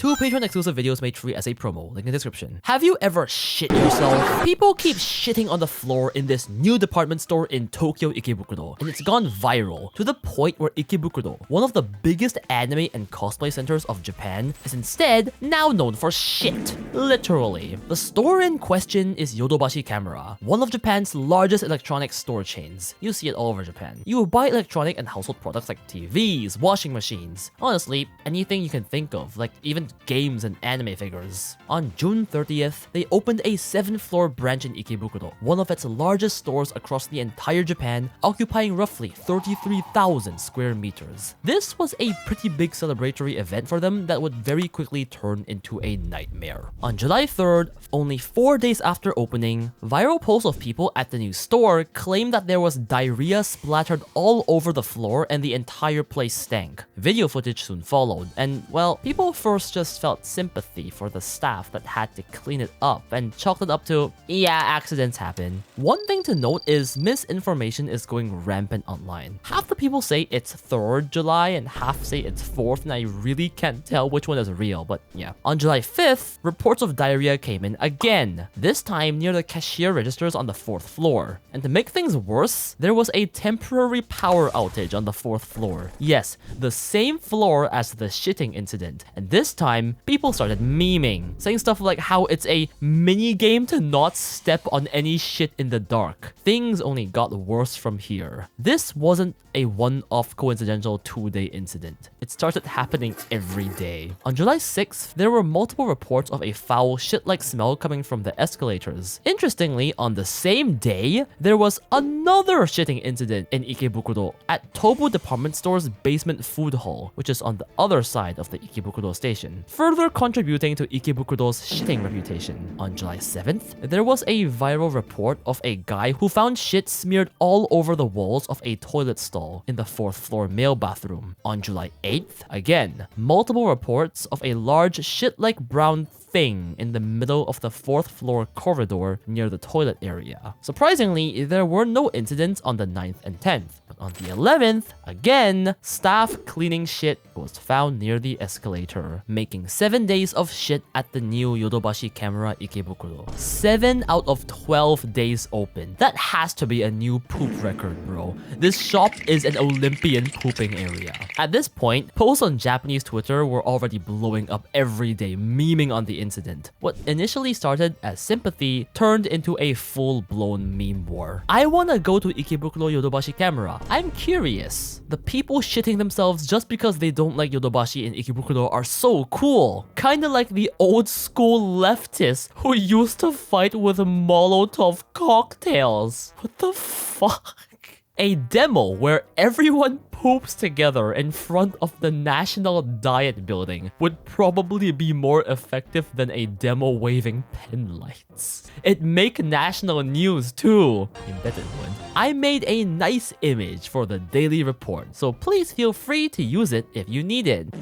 2 Patreon exclusive videos made free as a promo, link in the description. Have you ever shit yourself? People keep shitting on the floor in this new department store in Tokyo Ikebukuro, and it's gone viral to the point where Ikebukuro, one of the biggest anime and cosplay centers of Japan, is instead now known for shit. Literally. The store in question is Yodobashi Camera, one of Japan's largest electronics store chains. You see it all over Japan. You buy electronic and household products like TVs, washing machines, honestly, anything you can think of, like even games and anime figures. On June 30th, they opened a 7th-floor branch in Ikebukuro, one of its largest stores across the entire Japan, occupying roughly 33,000 square meters. This was a pretty big celebratory event for them that would very quickly turn into a nightmare. On July 3rd, only 4 days after opening, viral posts of people at the new store claimed that there was diarrhea splattered all over the floor and the entire place stank. Video footage soon followed, and well, people first just felt sympathy for the staff that had to clean it up and chalked it up to, yeah, accidents happen. One thing to note is misinformation is going rampant online. Half the people say it's 3rd July and half say it's 4th, and I really can't tell which one is real, but yeah. On July 5th, reports of diarrhea came in again, this time near the cashier registers on the 4th floor. And to make things worse, there was a temporary power outage on the 4th floor. Yes, the same floor as the shitting incident. And this time, people started memeing, saying stuff like how it's a mini game to not step on any shit in the dark. Things only got worse from here. This wasn't a one-off coincidental 2-day incident. It started happening every day. On July 6th, there were multiple reports of a foul shit-like smell coming from the escalators. Interestingly, on the same day, there was another shitting incident in Ikebukuro at Tobu Department Store's basement food hall, which is on the other side of the Ikebukuro station, further contributing to Ikebukuro's shitting reputation. On July 7th, there was a viral report of a guy who found shit smeared all over the walls of a toilet stall in the 4th floor male bathroom. On July 8th, again, multiple reports of a large shit-like brown thing in the middle of the 4th floor corridor near the toilet area. Surprisingly, there were no incidents on the 9th and 10th. But on the 11th, again, staff cleaning shit was found near the escalator, making 7 days of shit at the new Yodobashi Camera Ikebukuro. 7 out of 12 days open. That has to be a new poop record, bro. This shop is an Olympian pooping area. At this point, posts on Japanese Twitter were already blowing up every day, memeing on the incident. What initially started as sympathy turned into a full-blown meme war. I wanna go to Ikebukuro Yodobashi Camera. I'm curious. The people shitting themselves just because they don't like Yodobashi in Ikebukuro are so cool. Kinda like the old school leftists who used to fight with Molotov cocktails. What the fuck? A demo where everyone poops together in front of the National Diet Building would probably be more effective than a demo waving pen lights. It'd make national news too. You bet it would. I made a nice image for the daily report, so please feel free to use it if you need it.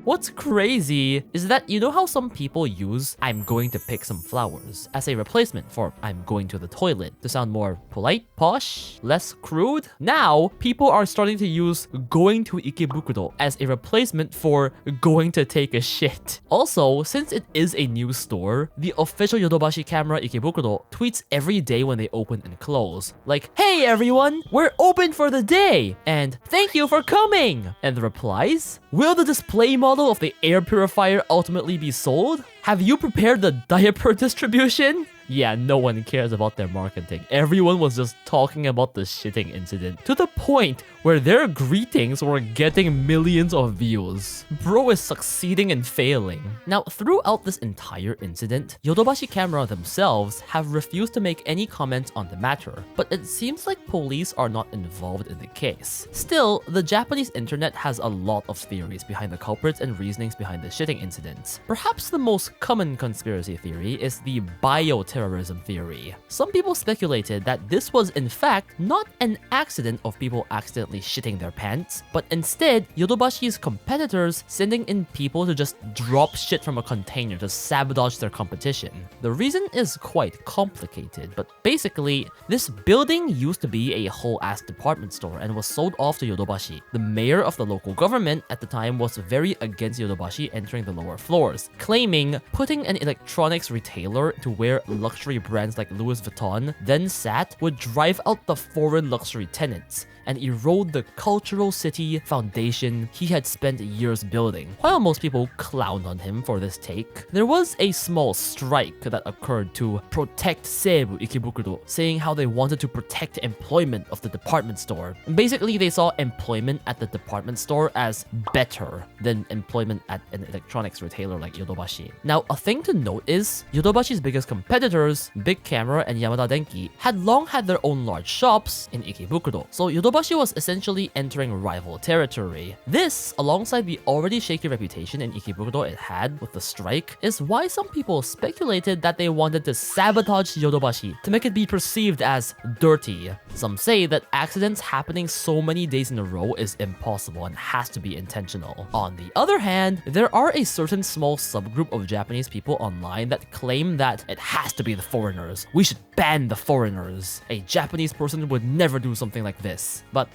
What's crazy is that you know how some people use "I'm going to pick some flowers" as a replacement for "I'm going to the toilet" to sound more polite, posh, less crude? Now, people are starting to use "going to Ikebukuro" as a replacement for "going to take a shit." Also, since it is a new store, the official Yodobashi Camera Ikebukuro tweets every day when they open and close. Like, "Hey everyone, we're open for the day!" and "Thank you for coming!" And the replies? "Will the display model of the air purifier ultimately be sold? Have you prepared the diaper distribution?" Yeah, no one cares about their marketing. Everyone was just talking about the shitting incident to the point where their greetings were getting millions of views. Bro is succeeding and failing. Now, throughout this entire incident, Yodobashi Camera themselves have refused to make any comments on the matter, but it seems like police are not involved in the case. Still, the Japanese internet has a lot of theories behind the culprits and reasonings behind the shitting incidents. Perhaps the most common conspiracy theory is the bioterrorism theory. Some people speculated that this was in fact not an accident of people accidentally shitting their pants, but instead Yodobashi's competitors sending in people to just drop shit from a container to sabotage their competition. The reason is quite complicated, but basically, this building used to be a whole-ass department store and was sold off to Yodobashi. The mayor of the local government at the time was very against Yodobashi entering the lower floors, claiming putting an electronics retailer to where luxury brands like Louis Vuitton then sat would drive out the foreign luxury tenants and erode the cultural city foundation he had spent years building. While most people clowned on him for this take, there was a small strike that occurred to protect Seibu Ikebukuro, saying how they wanted to protect employment of the department store. Basically, they saw employment at the department store as better than employment at an electronics retailer like Yodobashi. Now, a thing to note is, Yodobashi's biggest competitors, Big Camera and Yamada Denki, had long had their own large shops in Ikebukuro, so Yodobashi was essentially entering rival territory. This, alongside the already shaky reputation in Ikebukuro it had with the strike, is why some people speculated that they wanted to sabotage Yodobashi to make it be perceived as dirty. Some say that accidents happening so many days in a row is impossible and has to be intentional. On the other hand, there are a certain small subgroup of Japanese people online that claim that it has to be the foreigners. We should ban the foreigners. A Japanese person would never do something like this. But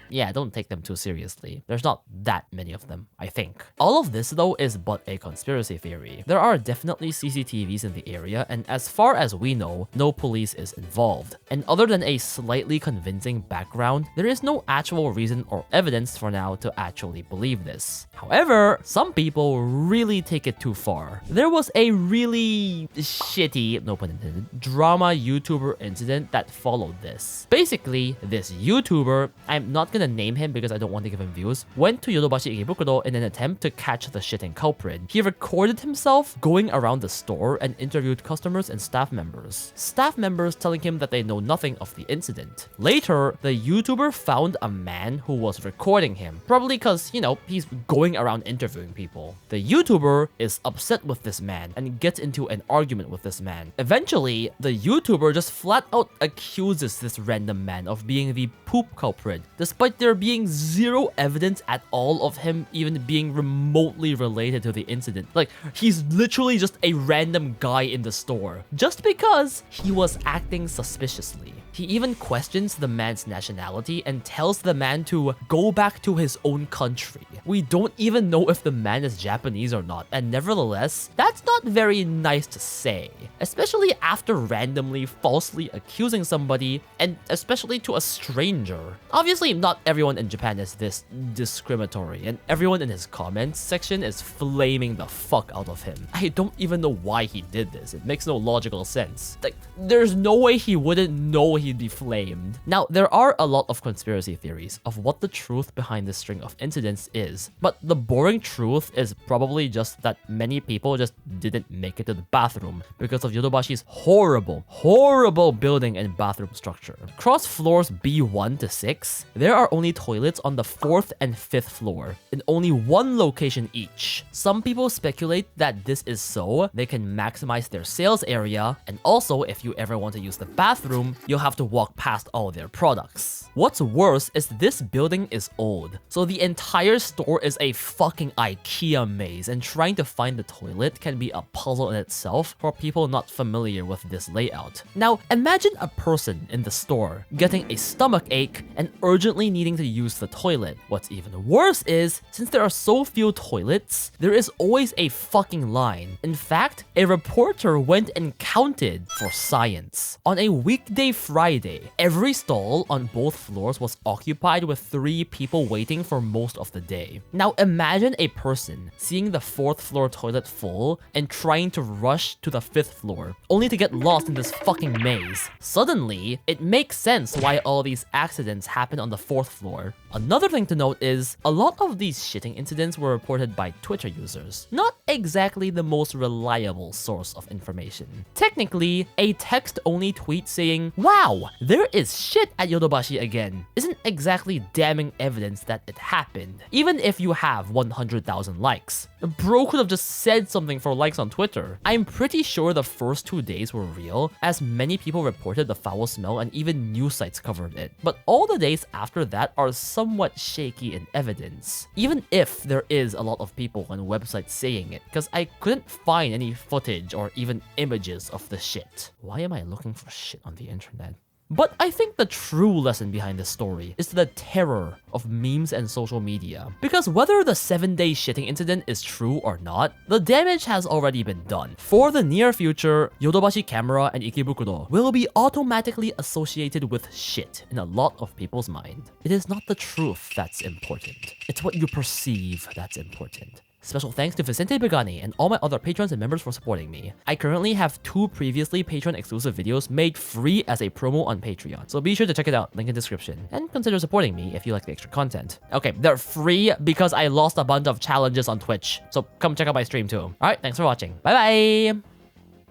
yeah, don't take them too seriously. There's not that many of them, I think. All of this though is but a conspiracy theory. There are definitely CCTVs in the area, and as far as we know, no police is involved. And other than a slightly convincing background, there is no actual reason or evidence for now to actually believe this. However, some people really take it too far. There was a really shitty, no pun intended, drama YouTuber incident that followed this. Basically, this YouTuber, I'm not gonna name him because I don't want to give him views, went to Yodobashi Ikebukuro in an attempt to catch the shitting culprit. He recorded himself going around the store and interviewed customers and staff members. Staff members telling him that they know nothing of the incident. Later, the YouTuber found a man who was recording him, probably because, you know, he's going around interviewing people. The YouTuber is upset with this man and gets into an argument with this man. Eventually, the YouTuber just flat out accuses this random man of being the poop culprit, despite there being zero evidence at all of him even being remotely related to the incident. Like, he's literally just a random guy in the store, just because he was acting suspiciously. He even questions the man's nationality and tells the man to go back to his own country. We don't even know if the man is Japanese or not, and nevertheless, that's not very nice to say, especially after randomly falsely accusing somebody, and especially to a stranger. Obviously, not everyone in Japan is this discriminatory, and everyone in his comments section is flaming the fuck out of him. I don't even know why he did this. It makes no logical sense. Like, there's no way he wouldn't know he'd be flamed. Now, there are a lot of conspiracy theories of what the truth behind this string of incidents is, but the boring truth is probably just that many people just didn't make it to the bathroom because of Yodobashi's horrible building and bathroom structure. Across floors B1 to 6, there are only toilets on the 4th and 5th floor, in only one location each. Some people speculate that this is so they can maximize their sales area, and also if you ever want to use the bathroom, you'll have to walk past all their products. What's worse is this building is old, so the entire store is a fucking IKEA maze, and trying to find the toilet can be a puzzle in itself for people not familiar with this layout. Now, imagine a person in the store getting a stomach ache and urgently needing to use the toilet. What's even worse is, since there are so few toilets, there is always a fucking line. In fact, a reporter went and counted for science. On a weekday Friday, every stall on both floors was occupied with 3 people waiting for most of the day. Now imagine a person seeing the 4th floor toilet full and trying to rush to the 5th floor, only to get lost in this fucking maze. Suddenly, it makes sense why all these accidents happen on the 4th floor. Another thing to note is, a lot of these shitting incidents were reported by Twitter users. Not exactly the most reliable source of information. Technically, a text-only tweet saying, "Wow, there is shit at Yodobashi again," isn't exactly damning evidence that it happened, even if you have 100,000 likes. Bro could have just said something for likes on Twitter. I'm pretty sure the first 2 days were real, as many people reported the foul smell and even news sites covered it. But all the days after that are somewhat shaky in evidence, even if there is a lot of people on websites saying it, because I couldn't find any footage or even images of the shit. Why am I looking for shit on the internet? But I think the true lesson behind this story is the terror of memes and social media. Because whether the 7-day shitting incident is true or not, the damage has already been done. For the near future, Yodobashi camera and Ikebukuro will be automatically associated with shit in a lot of people's mind. It is not the truth that's important. It's what you perceive that's important. Special thanks to Vicente Begani and all my other patrons and members for supporting me. I currently have 2 previously Patreon exclusive videos made free as a promo on Patreon, so be sure to check it out, link in description, and consider supporting me if you like the extra content. Okay, they're free because I lost a bunch of challenges on Twitch, so come check out my stream too. Alright, thanks for watching. Bye bye!